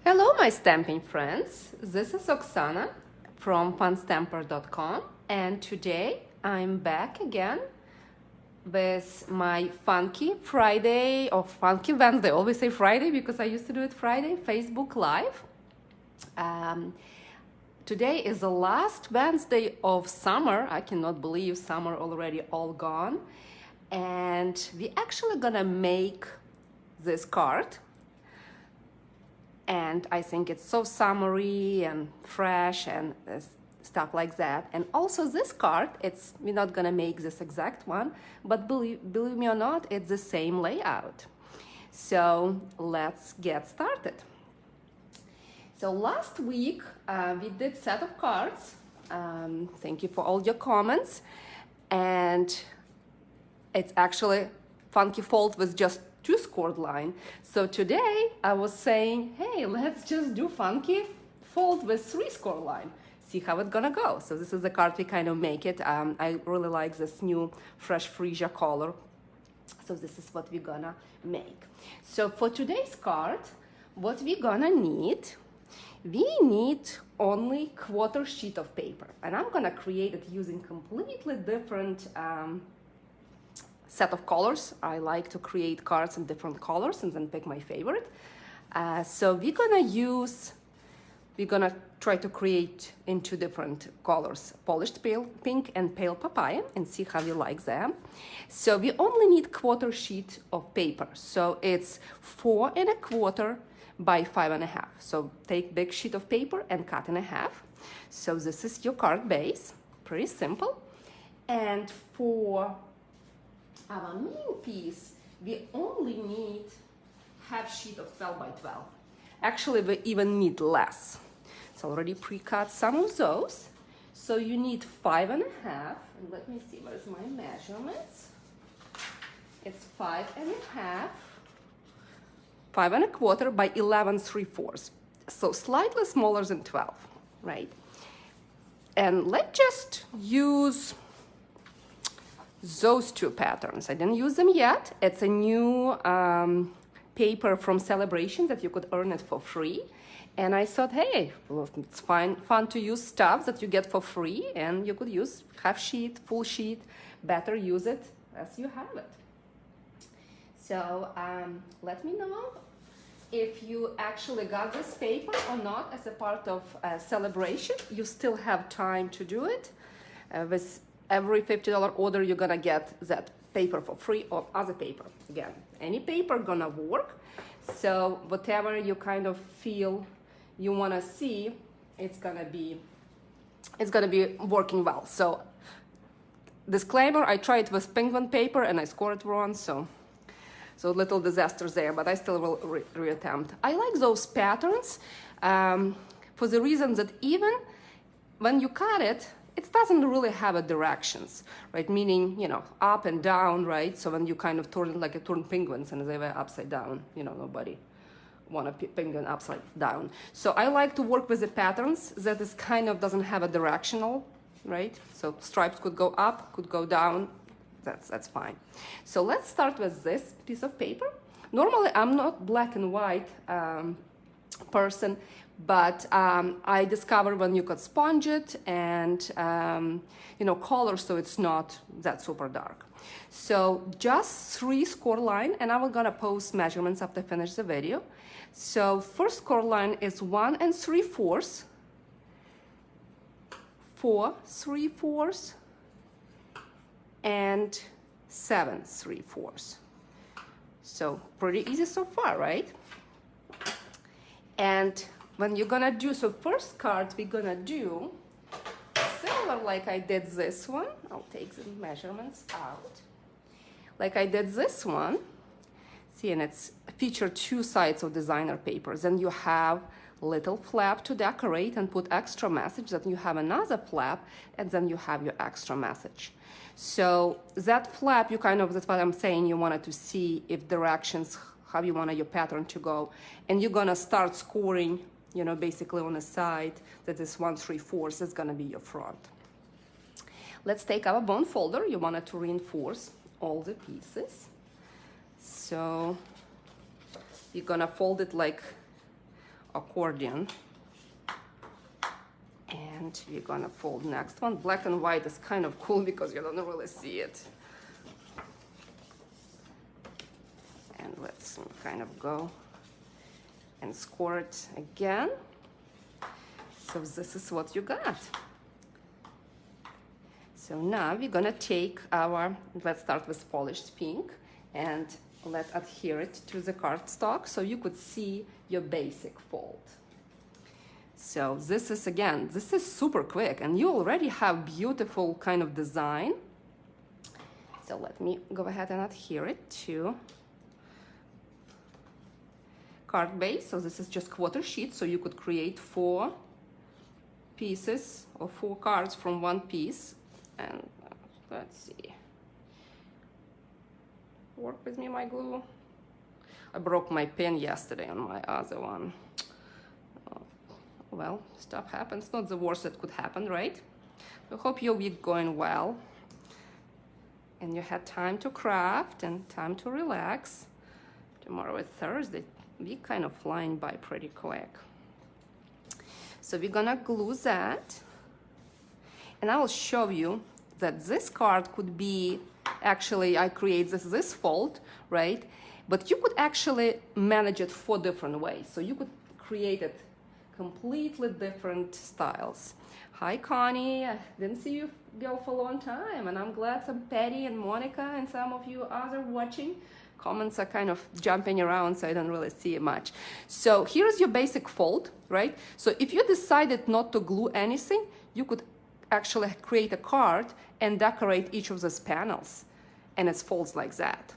Hello, my stamping friends. This is Oksana from funstamper.com, and today I'm back again with my Funky Friday or Funky Wednesday. I always say Friday because I used to do it Friday, Facebook Live. Today is the last Wednesday of summer. I cannot believe summer already all gone. And we actually gonna make this card. And I think it's so summery and fresh and stuff like that. And also this card, we're not gonna make this exact one, but believe me or not, it's the same layout. So let's get started. So last week we did set of cards. Thank you for all your comments. And it's actually funky fold with just 2 scored line. So today I was saying, hey, let's just do funky fold with 3 scored line. See how it's gonna go. So this is the card we kind of make it. I really like this new fresh freesia color. So this is what we're gonna make. So for today's card, what we're gonna need, we need only 1/4 sheet of paper. And I'm gonna create it using completely different set of colors. I like to create cards in different colors and then pick my favorite. So we're gonna try to create in 2 different colors, polished pale pink and pale papaya, and see how you like them. So we only need 1/4 sheet of paper. So it's 4 1/4 by 5 1/2. So take big sheet of paper and cut in half. So this is your card base, pretty simple. And for our main piece, we only need 1/2 sheet of 12 by 12. Actually, we even need less. So already pre-cut some of those. So you need 5 1/2. And let me see, where's my measurements? It's 5 1/2, 5 1/4 by 11 3/4. So slightly smaller than 12, right? And let's just use those 2 patterns. I didn't use them yet. It's a new paper from Celebration that you could earn it for free. And I thought, hey, well, it's fun to use stuff that you get for free, and you could use 1/2 sheet, full sheet. Better use it as you have it. So let me know if you actually got this paper or not as a part of Celebration. You still have time to do it. With every $50 order, you're gonna get that paper for free or other paper. Again, any paper gonna work. So whatever you kind of feel you wanna see, it's gonna be working well. So disclaimer, I tried with penguin paper and I scored wrong, so little disaster there, but I still will reattempt. I like those patterns for the reason that even when you cut it, it doesn't really have a directions, right? Meaning, up and down, right? So when you kind of turn it like a turn penguins and they were upside down, nobody want a penguin upside down. So I like to work with the patterns that is kind of doesn't have a directional, right? So stripes could go up, could go down. That's fine. So let's start with this piece of paper. Normally, I'm not black and white person, but I discovered when you could sponge it and color, so it's not that super dark. So just 3 score line, and I'm gonna post measurements after I finish the video. So first score line is 1 3/4, 4 3/4, and 7 3/4. So pretty easy so far, right? And when you're gonna do, so first card we're gonna do similar like I did this one. I'll take the measurements out. Like I did this one. See, and it's featured 2 sides of designer papers. Then you have little flap to decorate and put extra message. Then you have another flap, and then you have your extra message. So that flap, that's what I'm saying, you wanted to see if directions, how you want your pattern to go. And you're gonna start scoring, basically on the side that is 1 3/4, that's gonna be your front. Let's take our bone folder. You wanted to reinforce all the pieces. So you're gonna fold it like accordion. And we're gonna fold next one. Black and white is kind of cool because you don't really see it. And let's kind of go and score it again. So this is what you got. So now we're gonna take our, let's start with polished pink and let's adhere it to the cardstock so you could see your basic fold. So this is, again, this is super quick and you already have beautiful kind of design. So let me go ahead and adhere it to card base. So this is just quarter sheet, so you could create 4 pieces or 4 cards from one piece. And let's see. Work with me, my glue. I broke my pen yesterday on my other one. Well, stuff happens. Not the worst that could happen, right? I hope your week going well. And you had time to craft and time to relax. Tomorrow is Thursday. Week kind of flying by pretty quick. So we're gonna glue that. And I will show you that this card could be, actually I create this fold, right? But you could actually manage it 4 different ways. So you could create it completely different styles. Hi Connie, I didn't see you go for a long time and I'm glad some Patty and Monica and some of you others watching. Comments are kind of jumping around so I don't really see it much. So here's your basic fold, right? So if you decided not to glue anything, you could actually create a card and decorate each of those panels and it folds like that.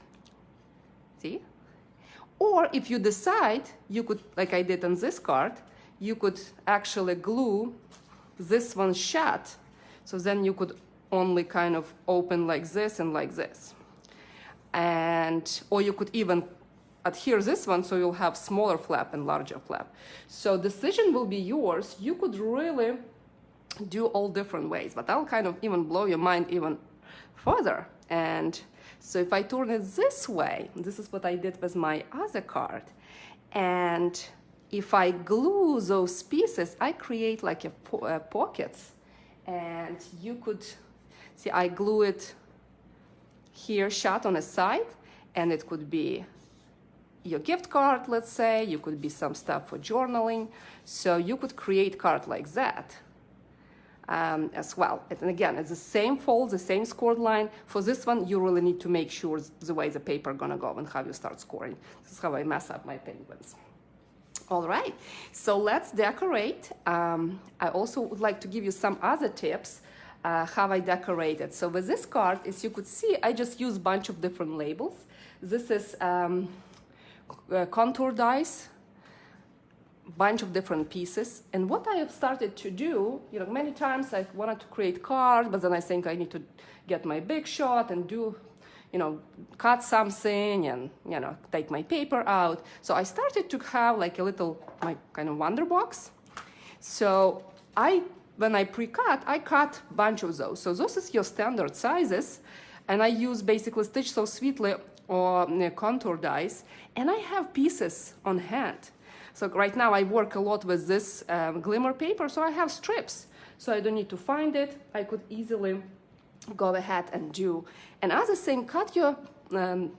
See? Or if you decide, you could, like I did on this card, you could actually glue this one shut. So then you could only kind of open like this and like this. And, or you could even adhere this one so you'll have smaller flap and larger flap. So decision will be yours. You could really do all different ways, but I'll kind of even blow your mind even further. And so if I turn it this way, this is what I did with my other card. And if I glue those pieces, I create like a pockets. And you could see I glue it here shut on a side, and it could be your gift card, let's say. You could be some stuff for journaling. So you could create card like that. As well. And again, it's the same fold, the same scored line. For this one, you really need to make sure the way the paper gonna go and how you start scoring. This is how I mess up my penguins. All right, so let's decorate. I also would like to give you some other tips how I decorate it. So with this card, as you could see, I just use a bunch of different labels. This is contour dies, bunch of different pieces. And what I have started to do, you know, many times I wanted to create cards, but then I think I need to get my big shot and do, you know, cut something and, you know, take my paper out. So I started to have like a little, my kind of wonder box. So when I pre-cut, I cut a bunch of those. So those is your standard sizes. And I use basically Stitch So Sweetly or contour dies. And I have pieces on hand. So right now I work a lot with this glimmer paper, so I have strips. So I don't need to find it. I could easily go ahead and do. And other thing, cut your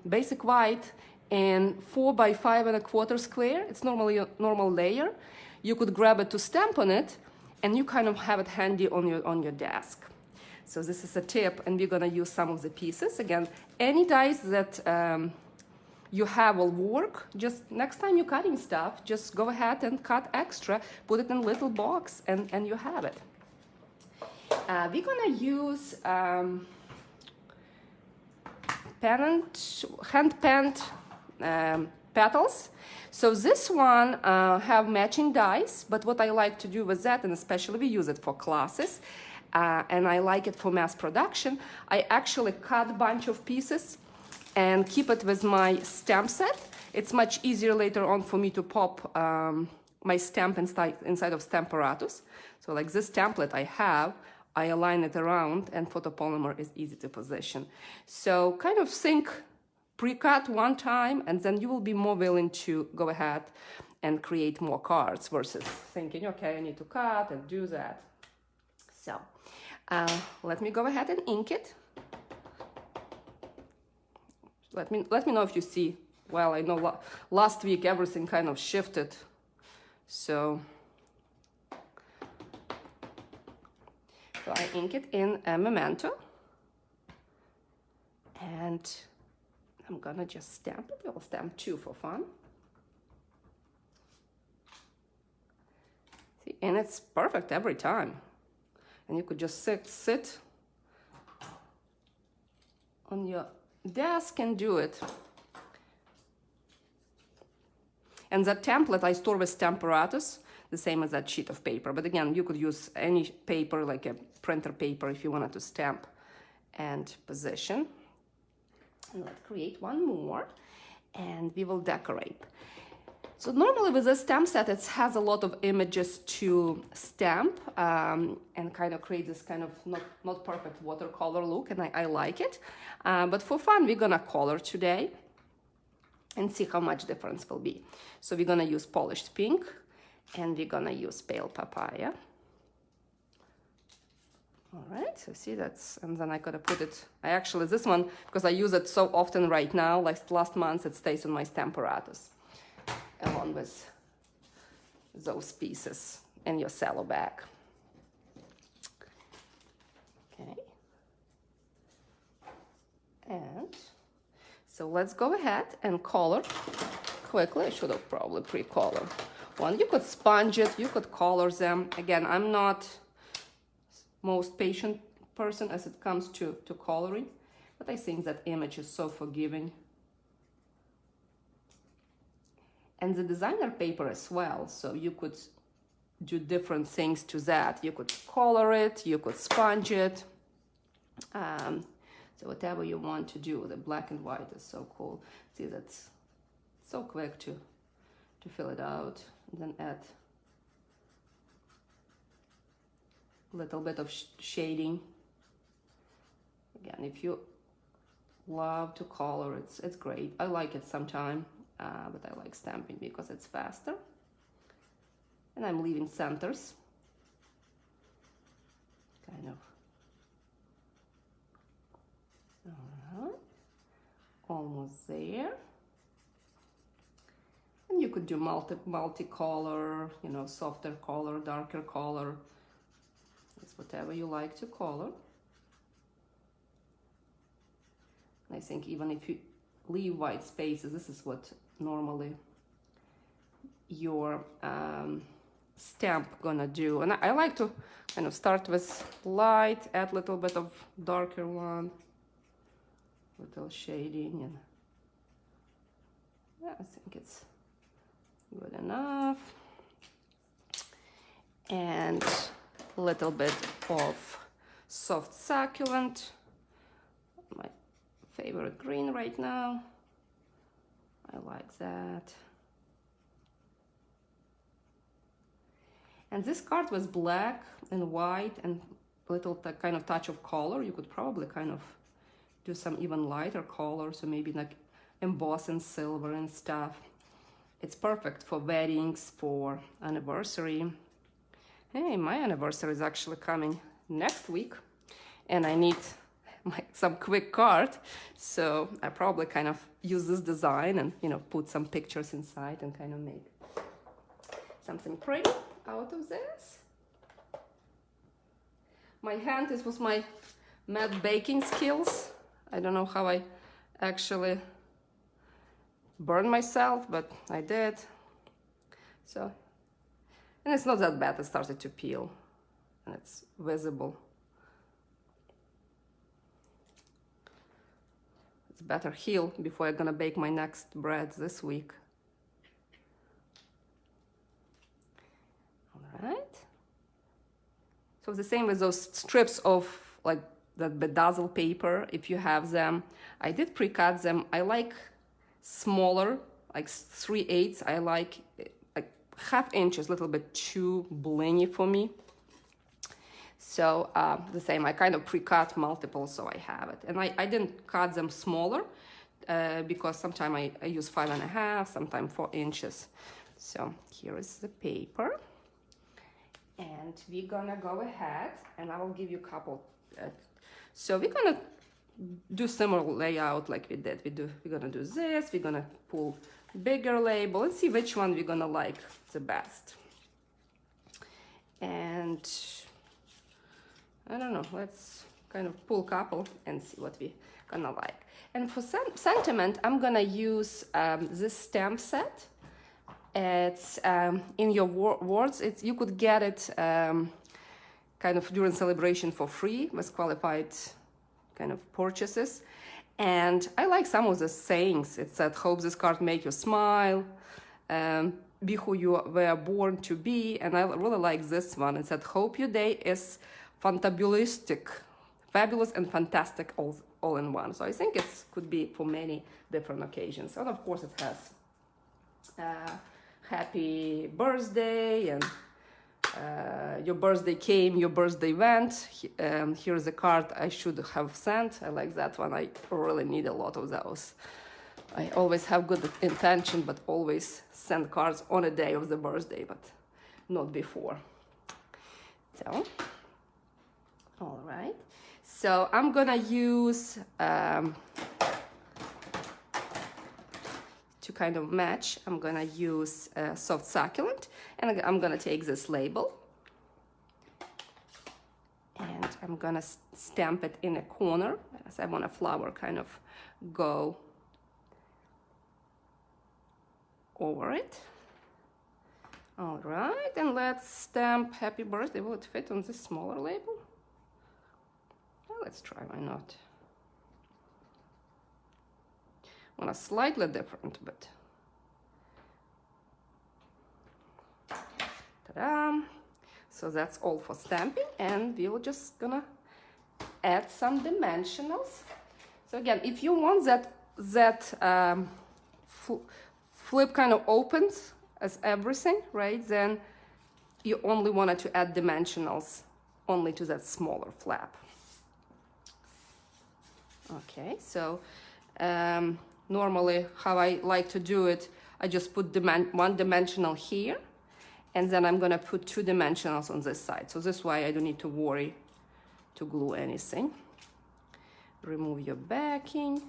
basic white in 4 by 5 1/4 square. It's normally a normal layer. You could grab it to stamp on it, and you kind of have it handy on your desk. So this is a tip, and we're gonna use some of the pieces. Again, any dies that you have will work. Just next time you're cutting stuff, just go ahead and cut extra, put it in a little box, and you have it. We're gonna use hand-penned petals. So this one have matching dies, but what I like to do with that, and especially we use it for classes, and I like it for mass production, I actually cut a bunch of pieces and keep it with my stamp set. It's much easier later on for me to pop my stamp inside of Stamparatus. So like this template I have, I align it around, and photopolymer is easy to position. So kind of think pre-cut one time, and then you will be more willing to go ahead and create more cards versus thinking, okay, I need to cut and do that. So let me go ahead and ink it. Let me know if you see. Well, I know last week everything kind of shifted. So I ink it in a Memento. And I'm gonna just stamp it. I'll stamp 2 for fun. See, and it's perfect every time. And you could just sit on your desk and do it. And that template I store with Stamparatus, the same as that sheet of paper. But again, you could use any paper, like a printer paper, if you wanted to stamp and position. And let's create one more, and we will decorate. So normally with this stamp set, it has a lot of images to stamp and kind of create this kind of not perfect watercolor look, and I like it. But for fun, we're gonna color today and see how much difference will be. So we're gonna use polished pink, and we're gonna use pale papaya. All right, so see that's, and then I gotta put it, I actually, this one, because I use it so often right now, like last month, it stays on my Stamparatus, along with those pieces in your cello bag. Okay. And so let's go ahead and color quickly. I should have probably pre-colored one. You could sponge it, you could color them. Again, I'm not most patient person as it comes to coloring, but I think that image is so forgiving. And the designer paper as well, so you could do different things to that. You could color it, you could sponge it. So whatever you want to do. The black and white is so cool. See, that's so quick to fill it out, and then add a little bit of shading. Again, if you love to color, it's great. I like it sometimes, but I like stamping because it's faster. And I'm leaving centers, kind of. All right, almost there. And you could do multi-color, you know, softer color, darker color. It's whatever you like to color. And I think even if you leave white spaces, this is what normally your stamp gonna do. And I like to kind of start with light, add a little bit of darker one, little shading, and yeah, I think it's good enough. And a little bit of soft succulent, my favorite green right now. I like that. And this card was black and white and little kind of touch of color. You could probably kind of do some even lighter color, so maybe like emboss in silver and stuff. It's perfect for weddings, for anniversary. Hey, my anniversary is actually coming next week, and I need some quick card, so I probably kind of use this design and, you know, put some pictures inside and kind of make something pretty out of this. My hand is with my mad baking skills. I don't know how I actually burned myself, but I did. So, and it's not that bad. It started to peel and it's visible. It's better heal before I'm gonna bake my next bread this week. All right. So the same with those strips of like that bedazzle paper, if you have them. I did pre-cut them. I like smaller, like 3/8. I like 1/2 inch is a little bit too blingy for me. So the same, I kind of pre-cut multiple, so I have it. And I didn't cut them smaller because sometimes I use 5.5, sometimes 4 inches. So here is the paper. And we're gonna go ahead and I will give you a couple. So we're gonna do similar layout like we did. We're gonna do this, we're gonna pull bigger label and see which one we're gonna like the best. And I don't know, let's kind of pull a couple and see what we're gonna like. And for sentiment, I'm gonna use this stamp set. It's in your words. You could get it kind of during celebration for free with qualified kind of purchases. And I like some of the sayings. It said, "Hope this card make you smile," "Be who you were born to be," and I really like this one. It said, "Hope your day is fantabulistic, fabulous and fantastic all in one." So I think it could be for many different occasions. And of course, it has happy birthday and your birthday came, your birthday went. Here's a card I should have sent. I like that one. I really need a lot of those. I always have good intention, but always send cards on a day of the birthday, but not before. So, all right. So I'm gonna use to kind of match, I'm gonna use soft succulent, and I'm gonna take this label and I'm gonna stamp it in a corner as I want a flower kind of go over it. All right, and let's stamp happy birthday. Will it fit on this smaller label? Well, let's try, why not? One is slightly different, but ta-da! So that's all for stamping, and we're just gonna add some dimensionals. So again, if you want that flip kind of opens as everything, right? Then you only wanted to add dimensionals only to that smaller flap. Okay, so. Normally, how I like to do it, I just put one dimensional here, and then I'm gonna put two dimensionals on this side. So this way I don't need to worry to glue anything. Remove your backing.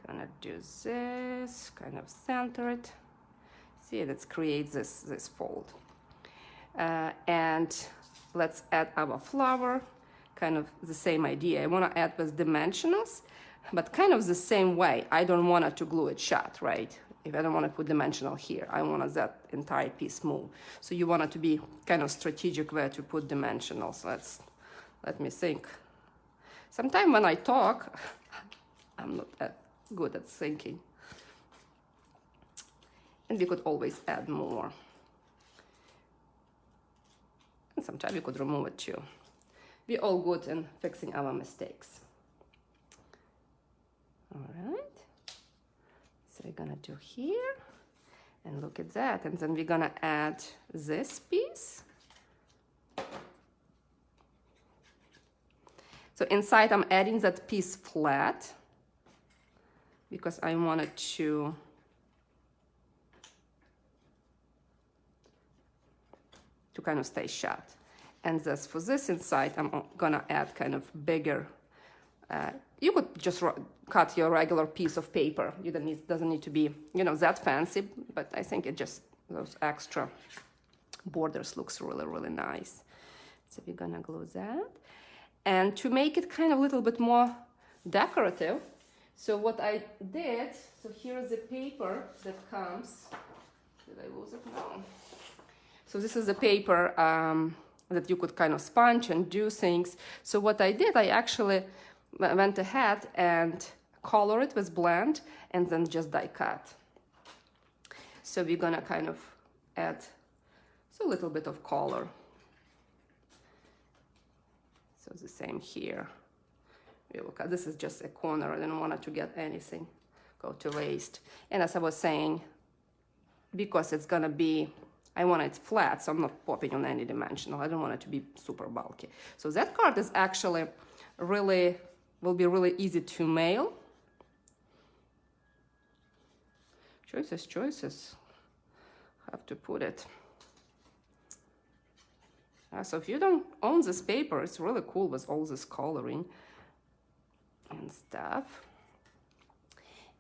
Gonna do this, kind of center it. See, it creates this fold. And let's add our flower. Kind of the same idea. I want to add with dimensionals, but kind of the same way. I don't want it to glue it shut, right? If I don't want to put dimensional here, I want that entire piece move. So you want it to be kind of strategic where to put dimensionals. Let me think. Sometimes when I talk, I'm not that good at thinking. And we could always add more. And sometimes you could remove it too. We're all good in fixing our mistakes. All right. So we're gonna do here, and look at that. And then we're gonna add this piece. So inside I'm adding that piece flat because I wanted to kind of stay shut. And this, for this inside, I'm gonna add kind of bigger. You could just cut your regular piece of paper. You doesn't need to be, that fancy, but I think it just, those extra borders looks really, really nice. So we're gonna glue that. And to make it kind of a little bit more decorative, so what I did, so here's the paper that comes, did I lose it? No. So this is the paper that you could kind of sponge and do things. So what I did, I actually went ahead and colored it with blend and then just die cut. So we're gonna kind of add a little bit of color. So the same here. This is just a corner. I didn't want it to get anything, go to waste. And as I was saying, because it's gonna be, I want it flat, so I'm not popping on any dimensional. I don't want it to be super bulky. So that card is actually will be really easy to mail. Choices, choices. Have to put it. So if you don't own this paper, it's really cool with all this coloring and stuff.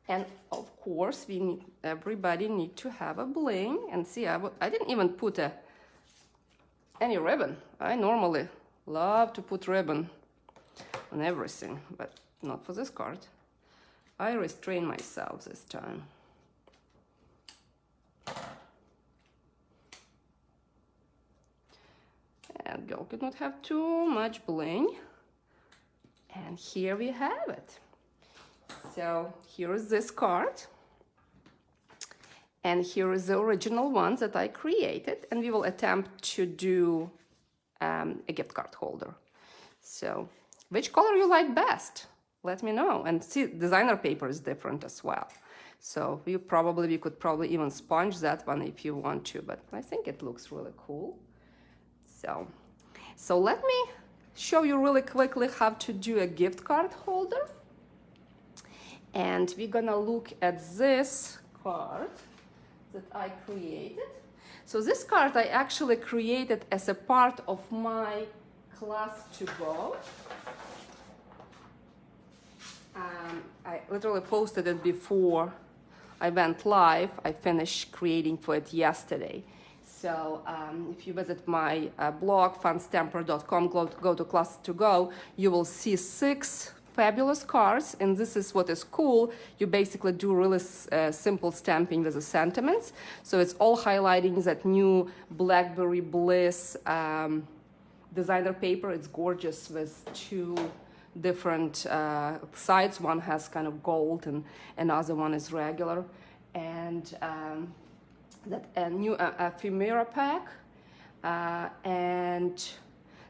And of course, everybody need to have a bling. And see, I didn't even put any ribbon. I normally love to put ribbon on everything, but not for this card. I restrain myself this time. And girl could not have too much bling. And here we have it. So here is this card. And here is the original one that I created. And we will attempt to do a gift card holder. So which color you like best? Let me know. And see, designer paper is different as well. So we could probably even sponge that one if you want to, but I think it looks really cool. So let me show you really quickly how to do a gift card holder. And we're gonna look at this card that I created. So this card I actually created as a part of my class to go. I literally posted it before I went live. I finished creating for it yesterday. So if you visit my blog, funstamper.com, go to class to go, you will see 6 fabulous cards. And this is what is cool. You basically do really simple stamping with the sentiments. So it's all highlighting that new Blackberry Bliss designer paper. It's gorgeous with 2 different sides. One has kind of gold and another one is regular. And that a new ephemera pack, and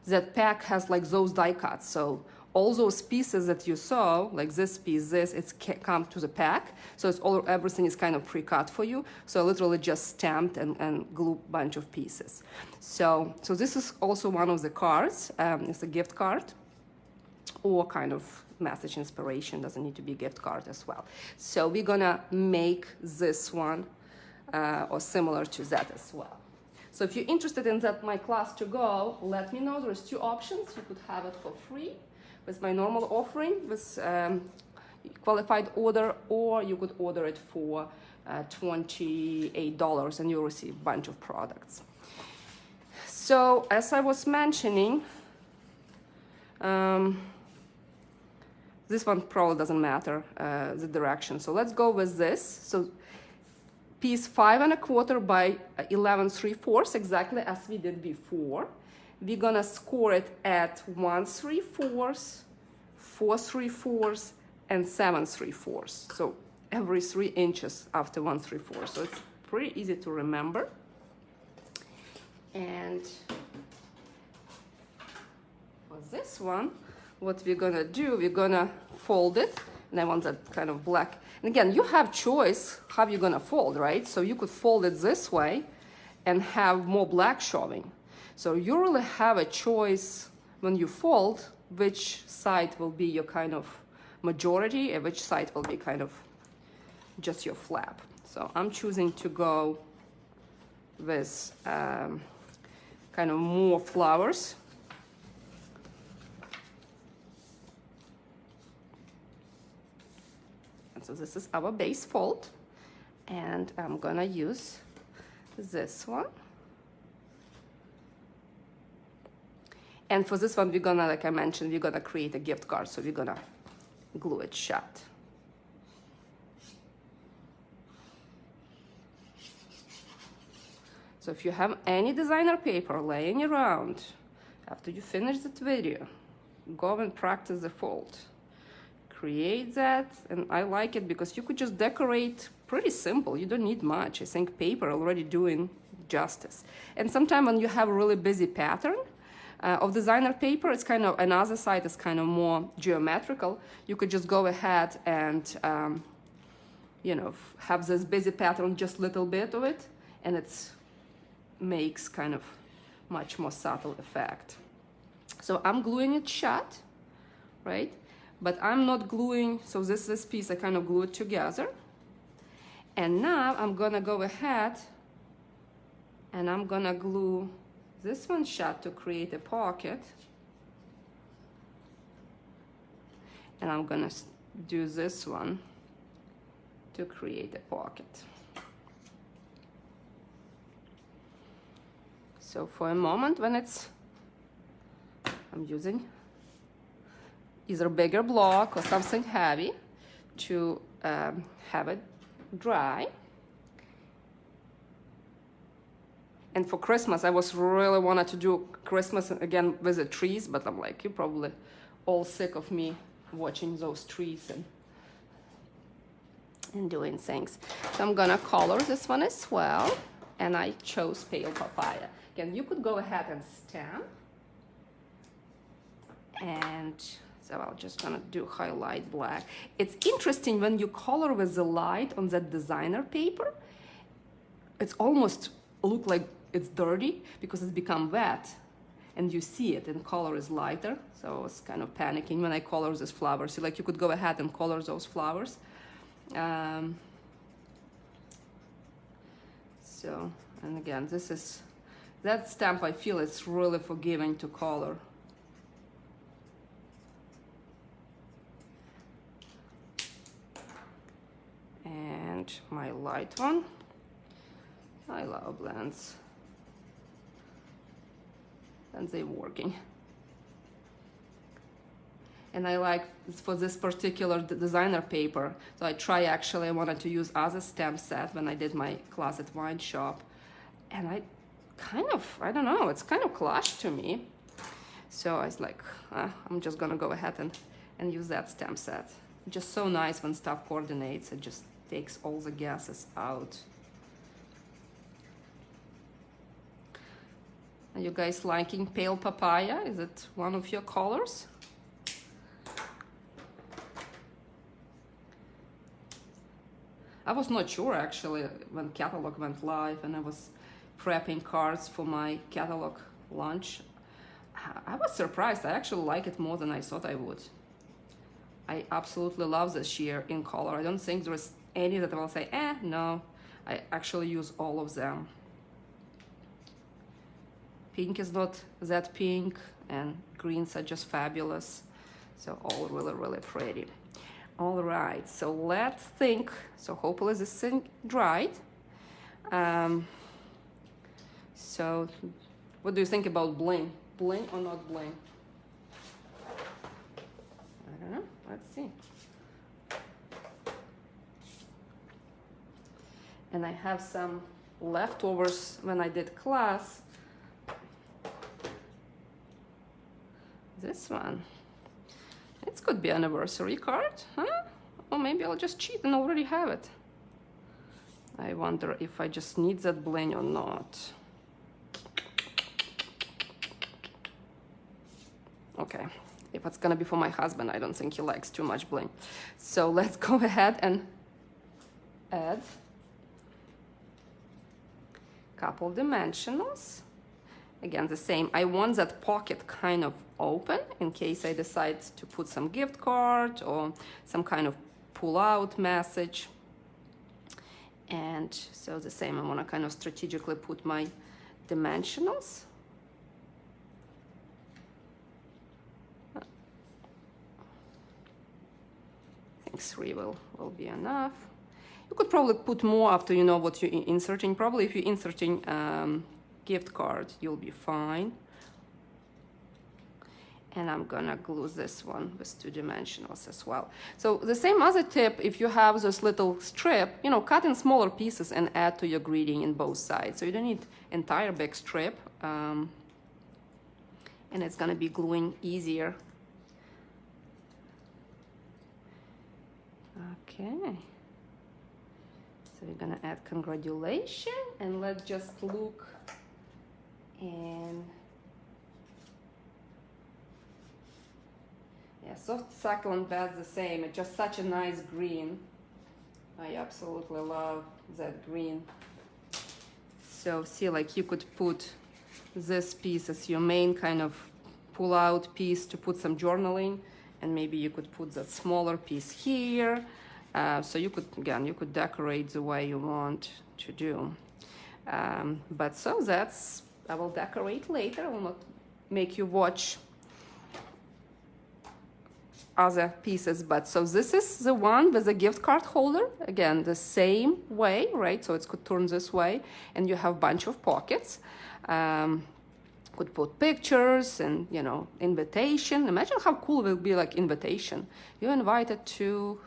that pack has like those die cuts. So all those pieces that you saw, like this piece, it's come to the pack. So everything is kind of pre-cut for you. So I literally just stamped and glued a bunch of pieces. So this is also one of the cards. It's a gift card or kind of message inspiration. Doesn't need to be a gift card as well. So we're gonna make this one or similar to that as well. So if you're interested in that, my class to go, let me know. There's 2 options. You could have it for free with my normal offering with qualified order, or you could order it for $28 and you'll receive a bunch of products. So as I was mentioning, this one probably doesn't matter, the direction. So let's go with this. So piece 5 1/4 by 11 3/4, exactly as we did before. We're gonna score it at 1 3/4, 4 3/4, and 7 3/4. So every 3 inches after 1 3/4. So it's pretty easy to remember. And for this one, what we're gonna do, we're gonna fold it. And I want that kind of black. And again, you have choice how you're gonna fold, right? So you could fold it this way and have more black showing. So you really have a choice when you fold which side will be your kind of majority and which side will be kind of just your flap. So I'm choosing to go with kind of more flowers. So this is our base fold, and I'm gonna use this one. And for this one, we're gonna, like I mentioned, we're gonna create a gift card, so we're gonna glue it shut. So if you have any designer paper laying around after you finish that video, go and practice the fold. Create that, and I like it because you could just decorate pretty simple. You don't need much. I think paper already doing justice. And sometimes when you have a really busy pattern of designer paper, it's kind of another side is kind of more geometrical. You could just go ahead and you know, have this busy pattern, just a little bit of it, and it makes kind of much more subtle effect. So I'm gluing it shut, right? But I'm not gluing, so this piece I kind of glue it together. And now I'm gonna go ahead and I'm gonna glue this one shut to create a pocket. And I'm gonna do this one to create a pocket. So for a moment when I'm using either bigger block or something heavy to have it dry. And for Christmas, I was really wanted to do Christmas again with the trees, but I'm like, you're probably all sick of me watching those trees and doing things. So I'm gonna color this one as well, and I chose Pale Papaya. Again, you could go ahead and stamp, and so I'm just gonna do highlight black. It's interesting when you color with the light on that designer paper, it's almost look like it's dirty because it's become wet and you see it and color is lighter. So I was kind of panicking when I color these flowers. So like you could go ahead and color those flowers. So, and again, this is, that stamp I feel it's really forgiving to color. And my light one, I love blends. And they're working. And I like for this particular designer paper, so I wanted to use other stamp set when I did my closet wine shop. And I don't know, it's kind of clashed to me. So I was like, I'm just gonna go ahead and use that stamp set. Just so nice when stuff coordinates, it just takes all the gases out. Are you guys liking Pale Papaya? Is it one of your colors? I was not sure actually when catalog went live and I was prepping cards for my catalog launch. I was surprised. I actually like it more than I thought I would. I absolutely love this year in color. I don't think there's any that I will say, no. I actually use all of them. Pink is not that pink, and greens are just fabulous. So all really, really pretty. All right, so let's think. So hopefully this thing dried. So what do you think about bling? Bling or not bling? I don't know, let's see. And I have some leftovers when I did class. This one, it could be an anniversary card, huh? Or maybe I'll just cheat and already have it. I wonder if I just need that bling or not. Okay, if it's gonna be for my husband, I don't think he likes too much bling. So let's go ahead and add a couple dimensionals. Again, the same. I want that pocket kind of open in case I decide to put some gift card or some kind of pull-out message. And so the same, I want to kind of strategically put my dimensionals. I think 3 will be enough. You could probably put more after you know what you're inserting. Probably if you're inserting gift card, you'll be fine. And I'm gonna glue this one with 2 dimensionals as well. So the same other tip, if you have this little strip, cut in smaller pieces and add to your greeting in both sides. So you don't need entire big strip. And it's gonna be gluing easier. Okay. So we're gonna add congratulations, and let's just look. And yeah, soft succulent bed's the same. It's just such a nice green. I absolutely love that green. So see, like you could put this piece as your main kind of pull-out piece to put some journaling, and maybe you could put that smaller piece here, So you could decorate the way you want to do. But so that's, I will decorate later. I will not make you watch other pieces, but so this is the one with the gift card holder. Again, the same way, right? So it could turn this way, and you have a bunch of pockets. Could put pictures and, you know, invitation. Imagine how cool it will be, like invitation. You're invited to,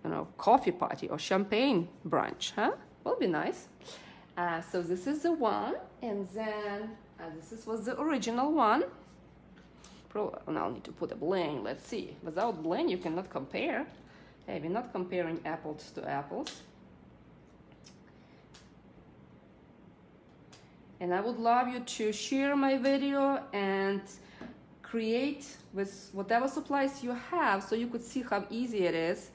you know, coffee party or champagne brunch, huh? Will be nice. So this is the one, and then this was the original one. Now I need to put a bling. Let's see. Without bling, you cannot compare. Hey, we're not comparing apples to apples. And I would love you to share my video and create with whatever supplies you have, so you could see how easy it is,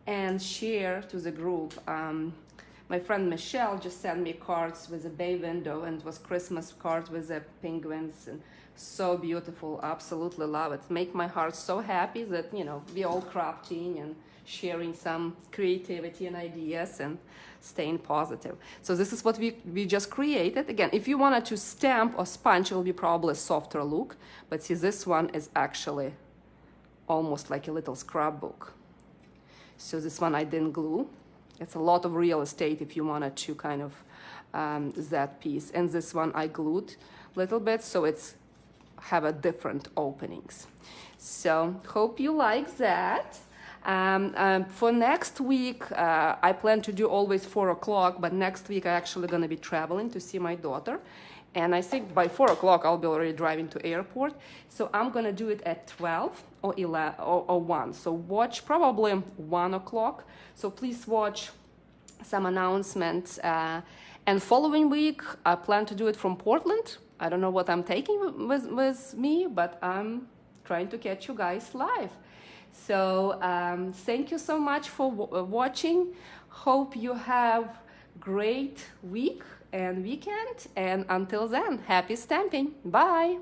and share to the group. My friend Michelle just sent me cards with a bay window, and it was Christmas cards with the penguins, and so beautiful. Absolutely love it. Make my heart so happy that, you know, we all crafting and sharing some creativity and ideas and staying positive. So this is what we just created. Again, if you wanted to stamp or sponge, it will be probably a softer look, but see, this one is actually almost like a little scrapbook. So this one I didn't glue. It's a lot of real estate if you wanted to kind of that piece. And this one I glued a little bit, so it's have a different openings. So hope you like that. For next week, I plan to do always 4 o'clock, but next week I actually gonna be traveling to see my daughter. And I think by 4 o'clock I'll be already driving to airport. So I'm gonna do it at 12 or 11 or 1. So watch probably 1 o'clock. So please watch some announcements. And following week, I plan to do it from Portland. I don't know what I'm taking with me, but I'm trying to catch you guys live. So thank you so much for watching. Hope you have great week and weekend. And until then, happy stamping. Bye.